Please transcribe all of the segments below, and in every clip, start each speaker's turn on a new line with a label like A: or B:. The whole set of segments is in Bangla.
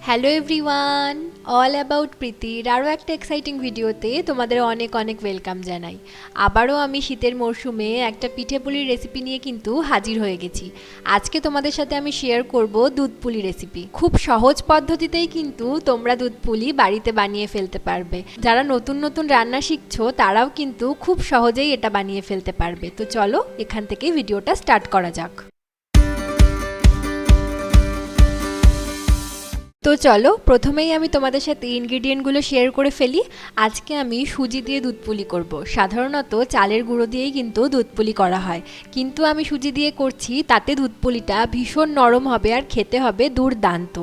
A: হ্যালো এভরিওয়ান, অল অ্যাবাউট প্রীতির আরও একটা এক্সাইটিং ভিডিওতে তোমাদের অনেক অনেক ওয়েলকাম জানাই। আবারও আমি শীতের মরশুমে একটা পিঠেপুলির রেসিপি নিয়ে কিন্তু হাজির হয়ে গেছি। আজকে তোমাদের সাথে আমি শেয়ার করব দুধপুলি রেসিপি। খুব সহজ পদ্ধতিতেই কিন্তু তোমরা দুধপুলি বাড়িতে বানিয়ে ফেলতে পারবে। যারা নতুন নতুন রান্না শিখছো তারাও কিন্তু খুব সহজেই এটা বানিয়ে ফেলতে পারবে। তো চলো এখান থেকেই ভিডিওটা স্টার্ট করা যাক। তো চলো প্রথমেই আমি তোমাদের সাথে ইনগ্রিডিয়েন্টগুলো শেয়ার করে ফেলি। আজকে আমি সুজি দিয়ে দুধপুলি করব। সাধারণত চালের গুঁড়ো দিয়েই কিন্তু দুধপুলি করা হয়, কিন্তু আমি সুজি দিয়ে করছি, তাতে দুধপুলিটা ভীষণ নরম হবে আর খেতে হবে দুর্দান্ত।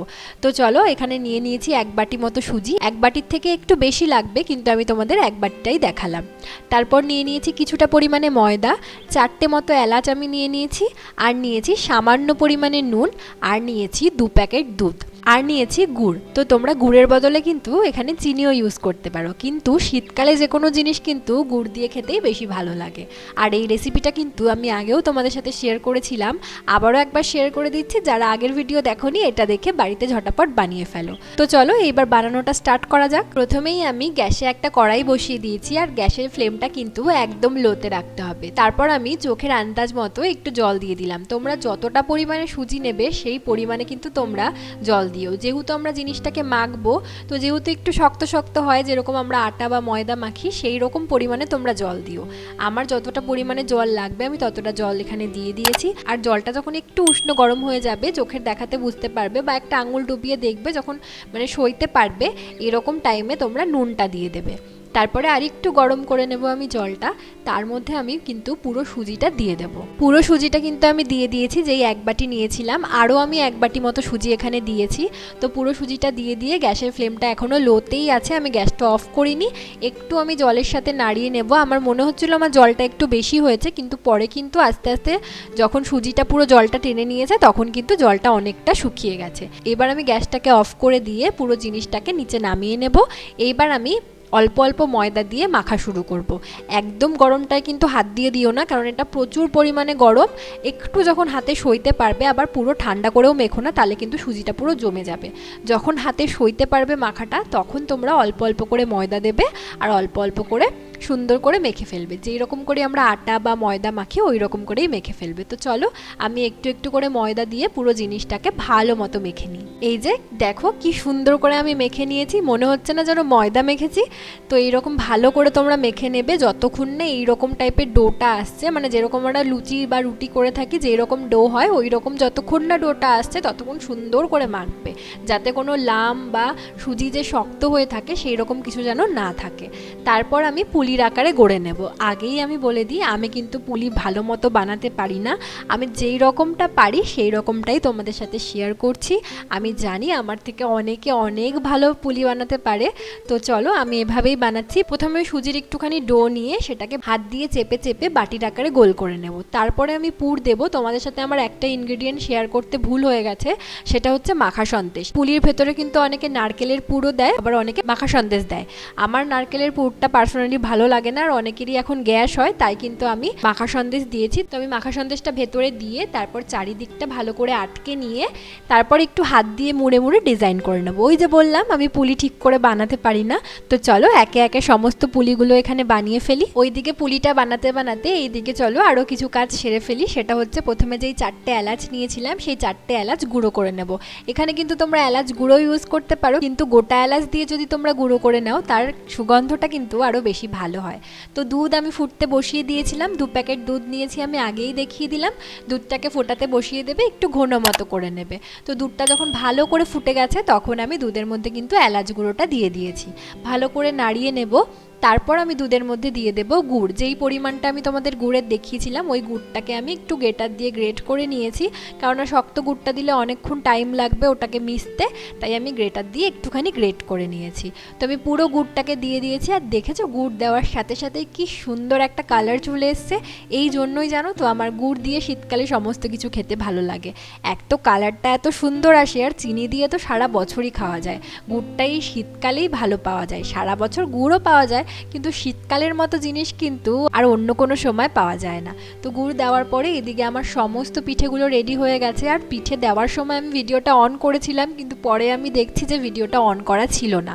A: তো চলো এখানে নিয়ে নিয়েছি এক বাটি মতো সুজি। এক বাটির থেকে একটু বেশি লাগবে, কিন্তু আমি তোমাদের এক বাটিটাই দেখালাম। তারপর নিয়ে নিয়েছি কিছুটা পরিমাণে ময়দা, 4টে মতো এলাচ আমি নিয়ে নিয়েছি, আর নিয়েছি সামান্য পরিমাণে নুন, আর নিয়েছি 2 প্যাকেট দুধ, আর নিয়েছি গুড়। তো তোমরা গুড়ের বদলে কিন্তু এখানে চিনিও ইউজ করতে পারো, কিন্তু শীতকালে যে কোনো জিনিস কিন্তু গুড় দিয়ে খেতেই বেশি ভালো লাগে। আর এই রেসিপিটা কিন্তু আমি আগেও তোমাদের সাথে শেয়ার করেছিলাম, আবারও একবার শেয়ার করে দিচ্ছি। যারা আগের ভিডিও দেখোনি, এটা দেখে বাড়িতে ঝটাপট বানিয়ে ফেলো। তো চলো এইবার বানানোটা স্টার্ট করা যাক। প্রথমেই আমি গ্যাসে একটা কড়াই বসিয়ে দিয়েছি, আর গ্যাসের ফ্লেমটা কিন্তু একদম লোতে রাখতে হবে। তারপর আমি চোখের আন্দাজ মতো একটু জল দিয়ে দিলাম। তোমরা যতটা পরিমাণে সুজি নেবে সেই পরিমাণে কিন্তু তোমরা জল দিও। যেহেতু আমরা জিনিসটাকে মাখবো, তো যেহেতু একটু শক্ত শক্ত হয়, যেরকম আমরা আটা বা ময়দা মাখি সেই রকম পরিমাণে তোমরা জল দিও। আমার যতটা পরিমাণে জল লাগবে আমি ততটা জল এখানে দিয়ে দিয়েছি। আর জলটা যখন একটু উষ্ণ গরম হয়ে যাবে, চোখের দেখাতে বুঝতে পারবে বা একটা আঙুল ডুবিয়ে দেখবে, যখন মানে সইতে পারবে, এরকম টাইমে তোমরা নুনটা দিয়ে দেবে। তারপরে আরেকটু গরম করে নেব আমি জলটা। তার মধ্যে আমি কিন্তু পুরো সুজিটা দিয়ে দেব। পুরো সুজিটা কিন্তু আমি দিয়ে দিয়েছি, যেই এক বাটি নিয়েছিলাম আরও আমি এক বাটি মতো সুজি এখানে দিয়েছি। তো পুরো সুজিটা দিয়ে দিয়ে গ্যাসের ফ্লেমটা এখনও লোতেই আছে, আমি গ্যাসটা অফ করিনি। একটু আমি জলের সাথে নাড়িয়ে নেব। আমার মনে হচ্ছিল আমার জলটা একটু বেশি হয়েছে, কিন্তু পরে কিন্তু আস্তে আস্তে যখন সুজিটা পুরো জলটা টেনে নিয়েছে তখন কিন্তু জলটা অনেকটা শুকিয়ে গেছে। এবার আমি গ্যাসটাকে অফ করে দিয়ে পুরো জিনিসটাকে নিচে নামিয়ে নেব। এইবার আমি অল্প অল্প ময়দা দিয়ে মাখা শুরু করব। একদম গরমটায় কিন্তু হাত দিয়ে দিও না, কারণ এটা প্রচুর পরিমাণে গরম। একটু যখন হাতে সইতে পারবে, আবার পুরো ঠান্ডা করেও মেখো না, তাহলে কিন্তু সুজিটা পুরো জমে যাবে। যখন হাতে সইতে পারবে মাখাটা, তখন তোমরা অল্প অল্প করে ময়দা দেবে আর অল্প অল্প করে সুন্দর করে মেখে ফেলবে। যেই রকম করে আমরা আটা বা ময়দা মাখি ওই রকম করেই মেখে ফেলবে। তো চলো আমি একটু একটু করে ময়দা দিয়ে পুরো জিনিসটাকে ভালো মতো মেখে নিই। এই যে দেখো কি সুন্দর করে আমি মেখে নিয়েছি, মনে হচ্ছে না যেন ময়দা মেখেছি। তো এইরকম ভালো করে তোমরা মেখে নেবে যতক্ষণ না এইরকম টাইপের ডোটা আসছে, মানে যেরকম আমরা লুচি বা রুটি করে থাকি যেই রকম ডো হয়, ওই রকম যতক্ষণ না ডোটা আসছে ততক্ষণ সুন্দর করে মাখবে, যাতে কোনো লাম বা সুজি যে শক্ত হয়ে থাকে সেই রকম কিছু যেন না থাকে। তারপর আমি পুলির আকারে গড়ে নেব। আগেই আমি বলে দিই, আমি কিন্তু পুলি ভালো মতো বানাতে পারি না। আমি যেই রকমটা পারি সেই রকমটাই তোমাদের সাথে শেয়ার করছি। আমি জানি আমার থেকে অনেকে অনেক ভালো পুলি বানাতে পারে। তো চলো আমি এভাবেই বানাচ্ছি। প্রথমে সুজির একটুখানি ডো নিয়ে সেটাকে হাত দিয়ে চেপে চেপে বাটির আকারে গোল করে নেব। তারপরে আমি পুর দেব। তোমাদের সাথে আমার একটা ইনগ্রেডিয়েন্ট শেয়ার করতে ভুল হয়ে গেছে, সেটা হচ্ছে মাখা সন্দেশ। পুলির ভেতরে কিন্তু অনেকে নারকেলের পুরও দেয়, আবার অনেকে মাখা সন্দেশ দেয়। আমার নারকেলের পুরটা পার্সোনালি ভালো লাগে না, আর অনেকেরই এখন গ্যাস হয়, তাই কিন্তু আমি মাখা সন্দেশ দিয়েছি। তো আমি মাখা সন্দেশটা ভেতরে দিয়ে তারপর চারিদিকটা ভালো করে আটকে নিয়ে তারপর একটু হাত দিয়ে মুড়ে মুড়ে ডিজাইন করে নেবো। ওই যে বললাম আমি পুলি ঠিক করে বানাতে পারি না। তো চলো একে একে সমস্ত পুলিগুলো এখানে বানিয়ে ফেলি। ওইদিকে পুলিটা বানাতে বানাতে এইদিকে চলো আরও কিছু কাজ সেরে ফেলি। সেটা হচ্ছে প্রথমে যেই 4টে এলাচ নিয়েছিলাম সেই 4টে এলাচ গুঁড়ো করে নেব। এখানে কিন্তু তোমরা এলাচ গুঁড়ো ইউজ করতে পারো, কিন্তু গোটা এলাচ দিয়ে যদি তোমরা গুঁড়ো করে নাও তার সুগন্ধটা কিন্তু আরও বেশি ভালো হয়। তো দুধ আমি ফুটতে বসিয়ে দিয়েছিলাম, 2 প্যাকেট দুধ নিয়েছি, আমি আগেই দেখিয়ে দিলাম। দুধটাকে ফোটাতে বসিয়ে দেবে, একটু ঘন মতো করে নেবে। তো দুধটা যখন ভালো করে ফুটে গেছে তখন আমি দুধের মধ্যে কিন্তু এলাচ গুঁড়োটা দিয়ে দিয়েছি। ভালো করে নাড়িয়ে নেব। তারপর আমি দুধের মধ্যে দিয়ে দেব গুড়। যেই পরিমাণটা আমি তোমাদের গুড়ের দেখিয়েছিলাম ওই গুড়টাকে আমি একটু গ্রেটার দিয়ে গ্রেট করে নিয়েছি, কারণ শক্ত গুড়টা দিলে অনেকক্ষণ টাইম লাগবে ওটাকে মিশতে, তাই আমি গ্রেটার দিয়ে একটুখানি গ্রেট করে নিয়েছি। তো আমি পুরো গুড়টাকে দিয়ে দিয়েছি। আর দেখেছো গুড় দেওয়ার সাথে সাথে কি সুন্দর একটা কালার চলে এসছে। এই জন্যই জানো তো আমার গুড় দিয়ে শীতকালে সমস্ত কিছু খেতে ভালো লাগে। এক তো কালারটা এত সুন্দর আসে, আর চিনি দিয়ে তো সারা বছরই খাওয়া যায়। গুড়টাই শীতকালেই ভালো পাওয়া যায়, সারা বছর গুড়ও পাওয়া যায়, কিন্তু শীতকালের মতো জিনিস কিন্তু আর অন্য কোনো সময় পাওয়া যায় না। তো গুড় দেওয়ার পরে এদিকে আমার সমস্ত পিঠেগুলো রেডি হয়ে গেছে। আর পিঠে দেওয়ার সময় আমি ভিডিওটা অন করেছিলাম, কিন্তু পরে আমি দেখছি যে ভিডিওটা অন করা ছিল না।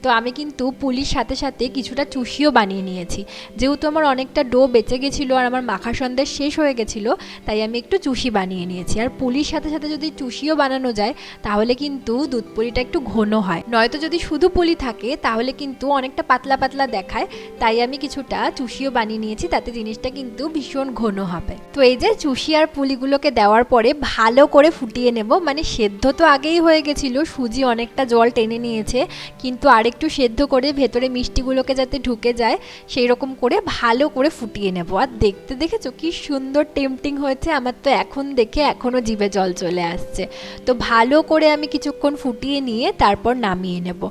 A: তো আমি কিন্তু পুলির সাথে সাথে কিছুটা চুষিও বানিয়ে নিয়েছি। যেহেতু আমার অনেকটা ডো বেঁচে গেছিলো আর আমার মাখা সন্দেশ শেষ হয়ে গেছিলো, তাই আমি একটু চুষি বানিয়ে নিয়েছি। আর পুলির সাথে সাথে যদি চুষিও বানানো যায় তাহলে কিন্তু দুধ পুলিটা একটু ঘন হয়, নয়তো যদি শুধু পুলি থাকে তাহলে কিন্তু অনেকটা পাতলা পাতলা দেখায়। তাই আমি কিছুটা চুষিও বানিয়ে নিয়েছি, তাতে জিনিসটা কিন্তু ভীষণ ঘন হবে। তো এই যে চুষি আর পুলিগুলোকে দেওয়ার পরে ভালো করে ফুটিয়ে নেব। মানে সেদ্ধ তো আগেই হয়ে গেছিলো, সুজি অনেকটা জল টেনে নিয়েছে, কিন্তু আরেকটু সেদ্ধ করে ভেতরে মিষ্টিগুলোকে যাতে ঢুকে যায় সেই রকম করে ভালো করে ফুটিয়ে নেব। আর দেখতে দেখেছো কি সুন্দর টেম্পটিং হয়েছে, আমার তো এখন দেখে এখনও জিভে জল চলে আসছে। তো ভালো করে আমি কিছুক্ষণ ফুটিয়ে নিয়ে তারপর নামিয়ে নেব।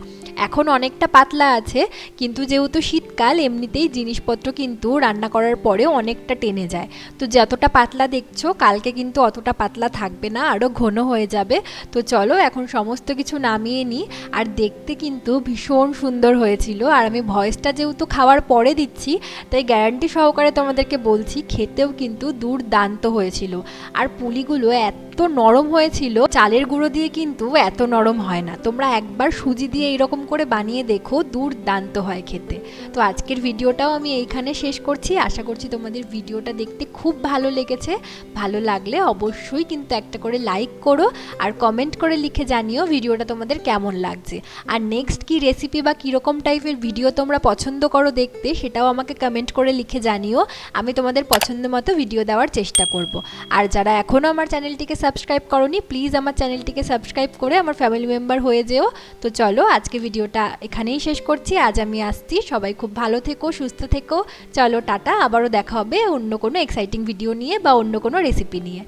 A: এখন অনেকটা পাতলা আছে, কিন্তু যেহেতু শীতকাল এমনিতেই জিনিসপত্র কিন্তু রান্না করার পরে অনেকটা টেনে যায়। তো যতটা পাতলা দেখছো কালকে কিন্তু অতটা পাতলা থাকবে না, আরও ঘন হয়ে যাবে। তো চলো এখন সমস্ত কিছু নামিয়ে নিই। আর দেখতে কিন্তু ভীষণ সুন্দর হয়েছিল। আর আমি ভয়েসটা যেহেতু খাওয়ার পরে দিচ্ছি তাই গ্যারান্টি সহকারে তোমাদেরকে বলছি খেতেও কিন্তু দুর্দান্ত হয়েছিল। আর পুলিগুলো এত নরম হয়েছিল, চালের গুঁড়ো দিয়ে কিন্তু এত নরম হয় না। তোমরা একবার সুজি দিয়ে এইরকম করে বানিয়ে দেখো, দুর্দান্ত হয় খেতে। তো আজকের ভিডিওটাও আমি এইখানে শেষ করছি। আশা করছি তোমাদের ভিডিওটা দেখতে খুব ভালো লেগেছে। ভালো লাগলে অবশ্যই কিন্তু একটা করে লাইক করো আর কমেন্ট করে লিখে জানিও ভিডিওটা তোমাদের কেমন লাগছে। আর নেক্সট কি রেসিপি বা কীরকম টাইপের ভিডিও তোমরা পছন্দ করো দেখতে, সেটাও আমাকে কমেন্ট করে লিখে জানিও। আমি তোমাদের পছন্দ মতো ভিডিও দেওয়ার চেষ্টা করব। আর যারা এখনও আমার চ্যানেলটিকে সাবস্ক্রাইব করোনি, প্লিজ আমার চ্যানেলটিকে সাবস্ক্রাইব করে আমার ফ্যামিলি মেম্বার হয়ে যেও। তো চলো আজকে ভিডিওটা এখানেই শেষ করছি। আজ আমি আসছি, সবাই খুব ভালো থেকো, সুস্থ থেকো। চলো টাটা, আবারও দেখা হবে অন্য কোনো এক্সাইটিং ভিডিও নিয়ে বা অন্য কোনো রেসিপি নিয়ে।